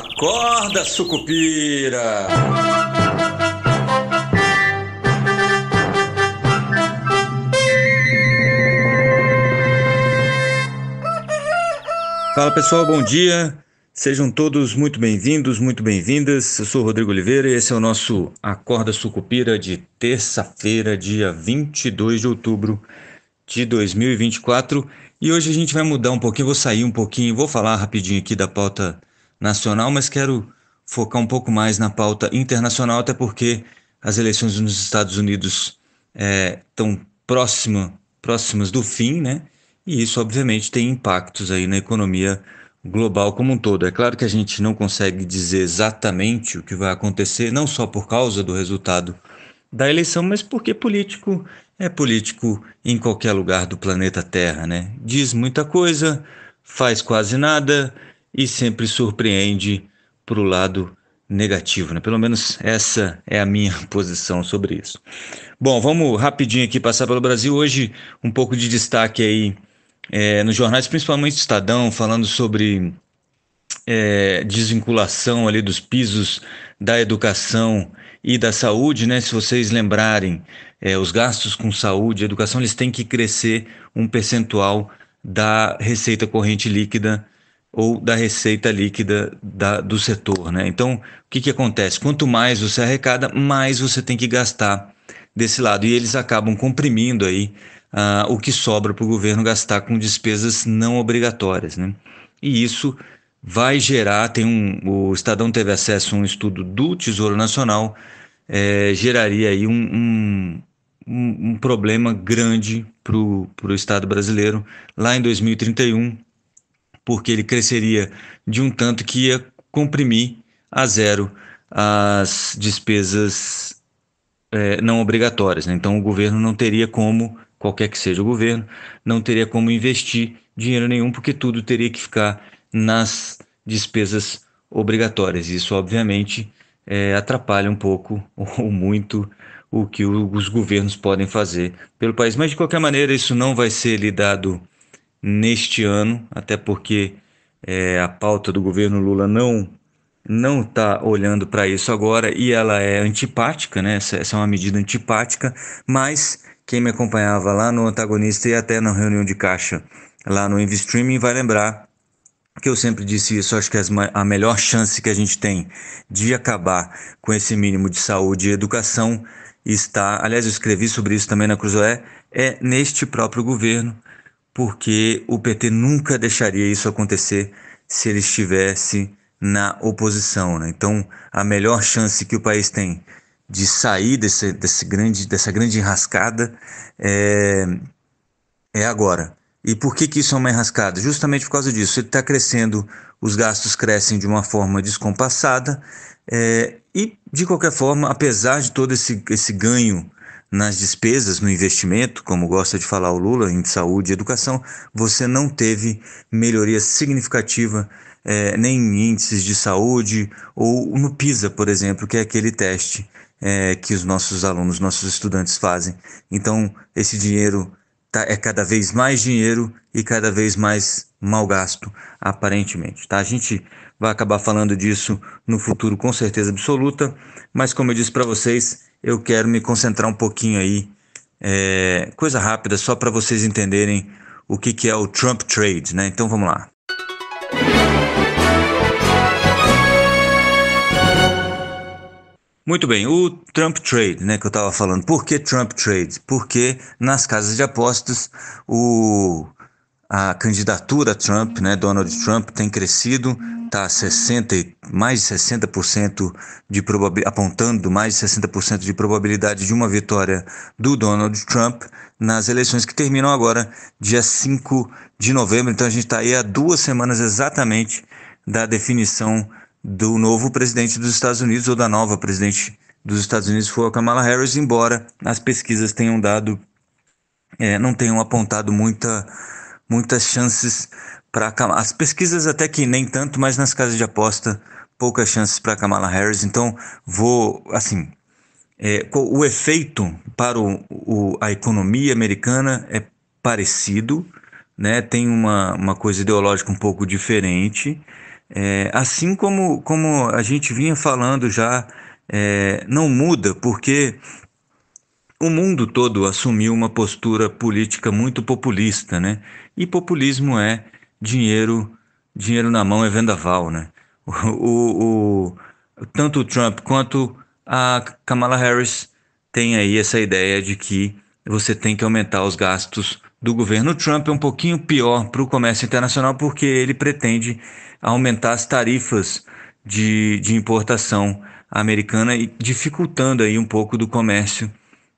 Acorda, sucupira! Fala pessoal, bom dia. Sejam todos muito bem-vindos, muito bem-vindas. Eu sou o Rodrigo Oliveira e esse é o nosso Acorda Sucupira de terça-feira, dia 22 de outubro de 2024. E hoje a gente vai mudar um pouquinho, vou sair um pouquinho, vou falar rapidinho aqui da pauta nacional, mas quero focar um pouco mais na pauta internacional, até porque as eleições nos Estados Unidos estão próximas do fim, né? E isso obviamente tem impactos aí na economia global como um todo. É claro que a gente não consegue dizer exatamente o que vai acontecer, não só por causa do resultado da eleição, mas porque político é político em qualquer lugar do planeta Terra, né? Diz muita coisa, faz quase nada e sempre surpreende para o lado negativo, né? Pelo menos essa é a minha posição sobre isso. Bom, vamos rapidinho aqui passar pelo Brasil. Hoje um pouco de destaque aí nos jornais, principalmente Estadão, falando sobre desvinculação ali dos pisos da educação e da saúde, né? Se vocês lembrarem, os gastos com saúde e educação, eles têm que crescer um percentual da receita corrente líquida ou da receita líquida do setor, né? Então, o que acontece? Quanto mais você arrecada, mais você tem que gastar desse lado. E eles acabam comprimindo aí o que sobra para o governo gastar com despesas não obrigatórias, né? E isso vai gerar, o Estadão teve acesso a um estudo do Tesouro Nacional, geraria aí um problema grande para o Estado brasileiro lá em 2031, porque ele cresceria de um tanto que ia comprimir a zero as despesas não obrigatórias, né? Então o governo não teria como, qualquer que seja o governo, não teria como investir dinheiro nenhum, porque tudo teria que ficar nas despesas obrigatórias. Isso obviamente atrapalha um pouco ou muito o que os governos podem fazer pelo país. Mas de qualquer maneira isso não vai ser lidado neste ano, até porque a pauta do governo Lula não está olhando para isso agora e ela é antipática, né? Essa é uma medida antipática, mas quem me acompanhava lá no Antagonista e até na reunião de caixa lá no Investreaming vai lembrar que eu sempre disse isso. Acho que a melhor chance que a gente tem de acabar com esse mínimo de saúde e educação está, aliás, eu escrevi sobre isso também na Cruzoé, neste próprio governo, porque o PT nunca deixaria isso acontecer se ele estivesse na oposição, né? Então, a melhor chance que o país tem de sair dessa grande enrascada é agora. E por que isso é uma enrascada? Justamente por causa disso. Ele está crescendo, os gastos crescem de uma forma descompassada e, de qualquer forma, apesar de todo esse ganho nas despesas, no investimento, como gosta de falar o Lula, em saúde e educação, você não teve melhoria significativa nem em índices de saúde ou no PISA, por exemplo, que é aquele teste que os nossos alunos, nossos estudantes fazem. Então, esse dinheiro é cada vez mais dinheiro e cada vez mais mal gasto, aparentemente, tá? A gente vai acabar falando disso no futuro com certeza absoluta, mas como eu disse para vocês, eu quero me concentrar um pouquinho aí, coisa rápida, só para vocês entenderem o que é o Trump Trade, né? Então vamos lá. Muito bem, o Trump Trade, né, que eu estava falando. Por que Trump Trade? Porque nas casas de apostas a candidatura Trump, né, Donald Trump, tem crescido, está mais de 60% apontando mais de 60% de probabilidade de uma vitória do Donald Trump nas eleições que terminam agora, dia 5 de novembro. Então a gente está aí há 2 semanas exatamente da definição do novo presidente dos Estados Unidos, ou da nova presidente dos Estados Unidos, foi a Kamala Harris, embora as pesquisas tenham não tenham apontado muitas chances para as pesquisas, até que nem tanto, mas nas casas de aposta poucas chances para Kamala Harris. Então o efeito para a economia americana é parecido, né? Tem uma coisa ideológica um pouco diferente, Assim como a gente vinha falando já, não muda, porque o mundo todo assumiu uma postura política muito populista, né? E populismo é dinheiro, dinheiro na mão é vendaval, né? Tanto o Trump quanto a Kamala Harris têm aí essa ideia de que você tem que aumentar os gastos do governo. O Trump é um pouquinho pior para o comércio internacional porque ele pretende aumentar as tarifas de importação americana e dificultando aí um pouco do comércio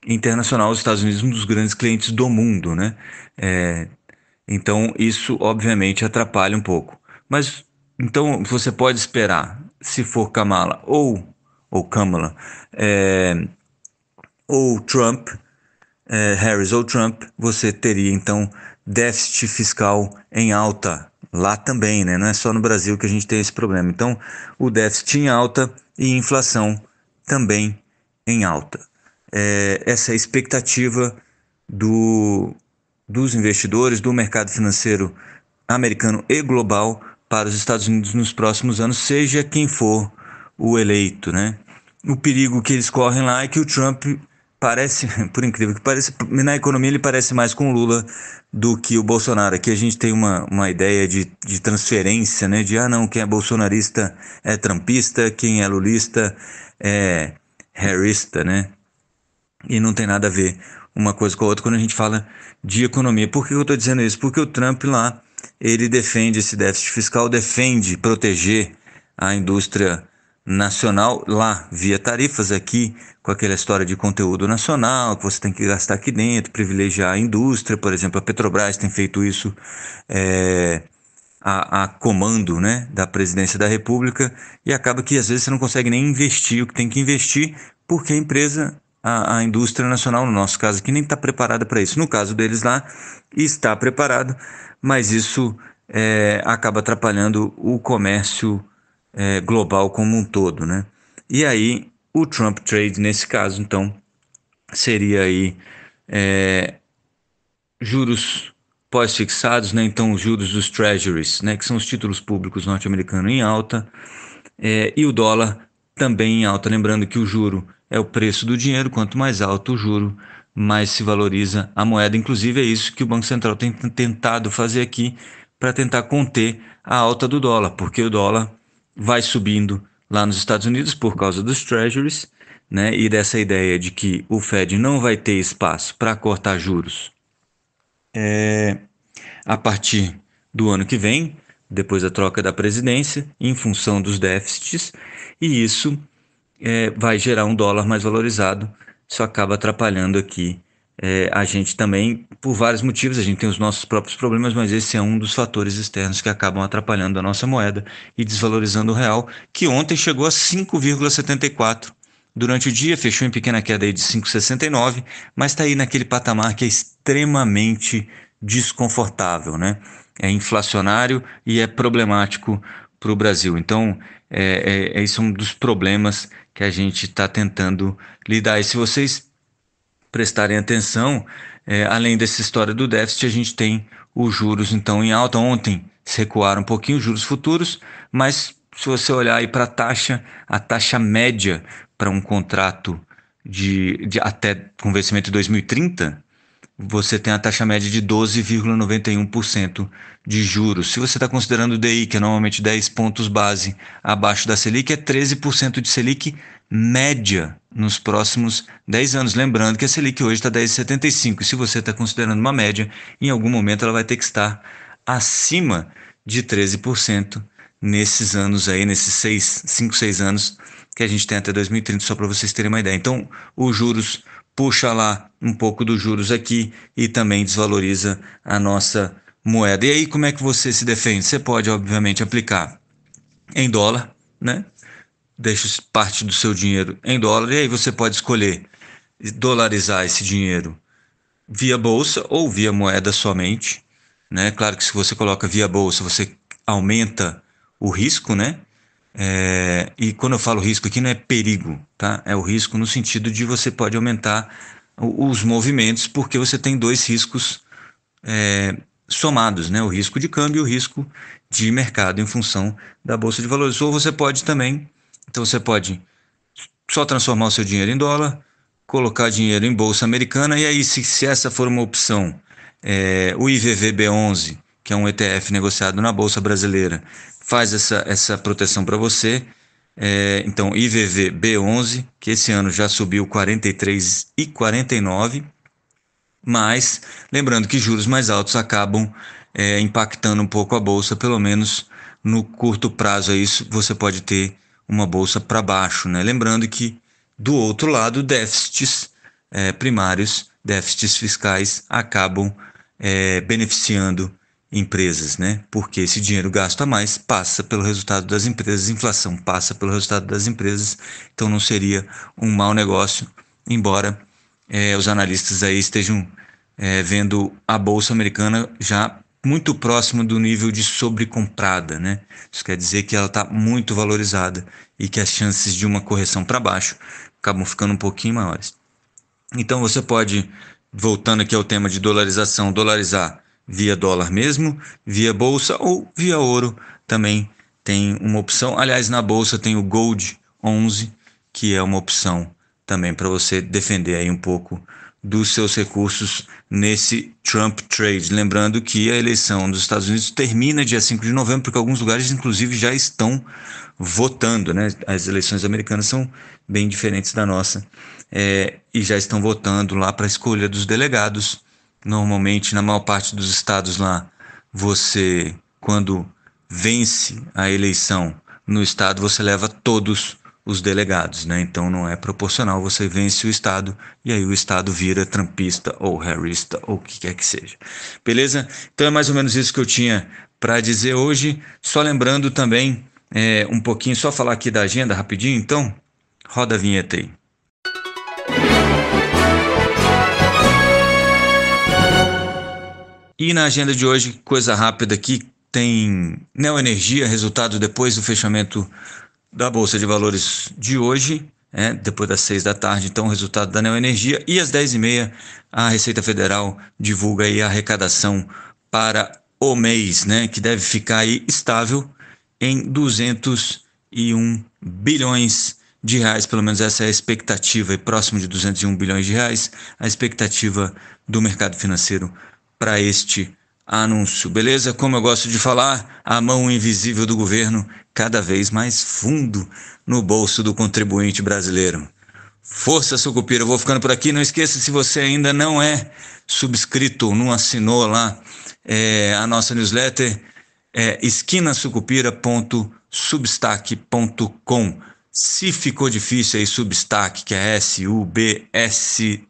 internacional. Os Estados Unidos, um dos grandes clientes do mundo, né? É, então, isso obviamente atrapalha um pouco. Mas, então, você pode esperar, se for Kamala ou Kamala, é, ou Trump, Harris ou Trump, você teria então déficit fiscal em alta lá também, né? Não é só no Brasil que a gente tem esse problema. Então, o déficit em alta e inflação também em alta. Essa é a expectativa do, dos investidores, do mercado financeiro americano e global para os Estados Unidos nos próximos anos, seja quem for o eleito, né? O perigo que eles correm lá é que o Trump parece, por incrível que pareça, na economia ele parece mais com o Lula do que o Bolsonaro. Aqui a gente tem uma ideia de transferência, né? De, não, quem é bolsonarista é trumpista, quem é lulista é harrista, né? E não tem nada a ver uma coisa com a outra quando a gente fala de economia. Por que eu estou dizendo isso? Porque o Trump lá, ele defende esse déficit fiscal, defende proteger a indústria nacional lá via tarifas, aqui com aquela história de conteúdo nacional, que você tem que gastar aqui dentro, privilegiar a indústria. Por exemplo, a Petrobras tem feito isso a comando, né, da presidência da República, e acaba que às vezes você não consegue nem investir o que tem que investir, porque a empresa, a indústria nacional, no nosso caso aqui, nem está preparada para isso. No caso deles lá, está preparado, mas isso acaba atrapalhando o comércio global como um todo, né? E aí, o Trump Trade, nesse caso, então, seria aí juros pós-fixados, né? Então os juros dos treasuries, né? Que são os títulos públicos norte-americanos em alta, e o dólar também em alta. Lembrando que o juro é o preço do dinheiro, quanto mais alto o juro, mais se valoriza a moeda. Inclusive é isso que o Banco Central tem tentado fazer aqui para tentar conter a alta do dólar, porque o dólar vai subindo lá nos Estados Unidos por causa dos treasuries, né? E dessa ideia de que o Fed não vai ter espaço para cortar juros a partir do ano que vem, depois da troca da presidência, em função dos déficits, e isso vai gerar um dólar mais valorizado. Isso acaba atrapalhando aqui a gente também, por vários motivos. A gente tem os nossos próprios problemas, mas esse é um dos fatores externos que acabam atrapalhando a nossa moeda e desvalorizando o real, que ontem chegou a 5,74. Durante o dia fechou em pequena queda aí de 5,69, mas está aí naquele patamar que é extremamente desconfortável, né? É inflacionário e é problemático para o Brasil. Então, esse é um dos problemas que a gente está tentando lidar. E se vocês prestarem atenção, além dessa história do déficit, a gente tem os juros então em alta. Ontem se recuaram um pouquinho os juros futuros, mas se você olhar aí para a taxa média para um contrato de até com vencimento de 2030, você tem a taxa média de 12,91% de juros. Se você está considerando o DI, que é normalmente 10 pontos base abaixo da Selic, é 13% de Selic média nos próximos 10 anos. Lembrando que a Selic hoje está 10,75. E se você está considerando uma média, em algum momento ela vai ter que estar acima de 13% nesses anos aí, nesses 5, 6 anos que a gente tem até 2030, só para vocês terem uma ideia. Então, os juros puxa lá um pouco dos juros aqui e também desvaloriza a nossa moeda. E aí, como é que você se defende? Você pode, obviamente, aplicar em dólar, né? Deixa parte do seu dinheiro em dólar, e aí você pode escolher dolarizar esse dinheiro via bolsa ou via moeda somente, né? Claro que se você coloca via bolsa, você aumenta o risco, né? E quando eu falo risco aqui não é perigo, tá? É o risco no sentido de você pode aumentar os movimentos, porque você tem dois riscos somados, né? O risco de câmbio e o risco de mercado em função da Bolsa de Valores. Ou você pode também, então você pode só transformar o seu dinheiro em dólar, colocar dinheiro em Bolsa Americana, e aí se essa for uma opção, o IVVB11, que é um ETF negociado na Bolsa Brasileira, faz essa proteção para você. Então, IVVB11, que esse ano já subiu 43,49, mas lembrando que juros mais altos acabam impactando um pouco a Bolsa, pelo menos no curto prazo. Isso você pode ter uma Bolsa para baixo, né? Lembrando que do outro lado, déficits primários, déficits fiscais acabam beneficiando empresas, né? Porque esse dinheiro gasto a mais passa pelo resultado das empresas, inflação passa pelo resultado das empresas, então não seria um mau negócio, embora os analistas aí estejam vendo a Bolsa Americana já muito próximo do nível de sobrecomprada, né? Isso quer dizer que ela está muito valorizada e que as chances de uma correção para baixo acabam ficando um pouquinho maiores. Então você pode, voltando aqui ao tema de dolarização, dolarizar via dólar mesmo, via bolsa ou via ouro também tem uma opção. Aliás, na bolsa tem o Gold 11, que é uma opção também para você defender aí um pouco dos seus recursos nesse Trump Trade. Lembrando que a eleição dos Estados Unidos termina dia 5 de novembro, porque alguns lugares inclusive já estão votando, né? As eleições americanas são bem diferentes da nossa, e já estão votando lá para a escolha dos delegados. Normalmente, na maior parte dos estados lá, você, quando vence a eleição no estado, você leva todos os delegados, né? Então não é proporcional, você vence o estado e aí o estado vira trumpista ou harrista ou o que quer que seja. Beleza? Então é mais ou menos isso que eu tinha para dizer hoje. Só lembrando também um pouquinho, só falar aqui da agenda rapidinho, então roda a vinheta aí. E na agenda de hoje, coisa rápida aqui, tem Neoenergia, resultado depois do fechamento da Bolsa de Valores de hoje, depois das 6 da tarde, então o resultado da Neoenergia, e às 10h30 a Receita Federal divulga aí a arrecadação para o mês, né, que deve ficar aí estável em 201 bilhões de reais, pelo menos essa é a expectativa, e próximo de 201 bilhões de reais, a expectativa do mercado financeiro para este anúncio, beleza? Como eu gosto de falar, a mão invisível do governo cada vez mais fundo no bolso do contribuinte brasileiro. Força, Sucupira, eu vou ficando por aqui. Não esqueça, se você ainda não é subscrito, não assinou lá a nossa newsletter, esquinasucupira.substack.com. Se ficou difícil aí, Substack, que é SUBSTACK,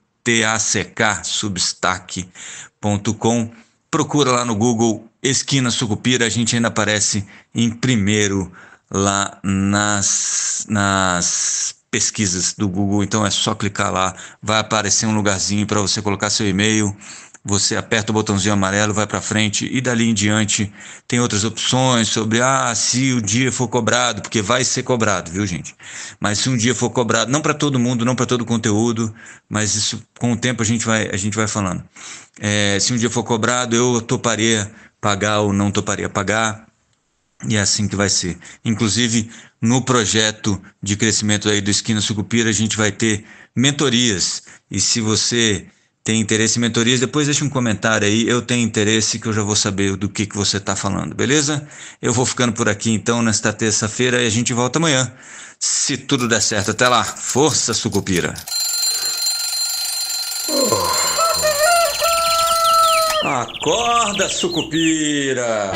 substack.com. Procura lá no Google Esquina Sucupira, a gente ainda aparece em primeiro lá nas pesquisas do Google, então é só clicar lá, vai aparecer um lugarzinho para você colocar seu e-mail, você aperta o botãozinho amarelo, vai para frente e dali em diante tem outras opções sobre se o dia for cobrado, porque vai ser cobrado, viu gente? Mas se um dia for cobrado, não para todo mundo, não para todo conteúdo, mas isso com o tempo a gente vai falando. Se um dia for cobrado, eu toparia pagar ou não toparia pagar, e é assim que vai ser. Inclusive, no projeto de crescimento aí do Esquina Sucupira, a gente vai ter mentorias, e se você tem interesse em mentorias, depois deixa um comentário aí, eu tenho interesse, que eu já vou saber do que você está falando, beleza? Eu vou ficando por aqui então nesta terça-feira e a gente volta amanhã, se tudo der certo. Até lá, força Sucupira! Acorda, Sucupira!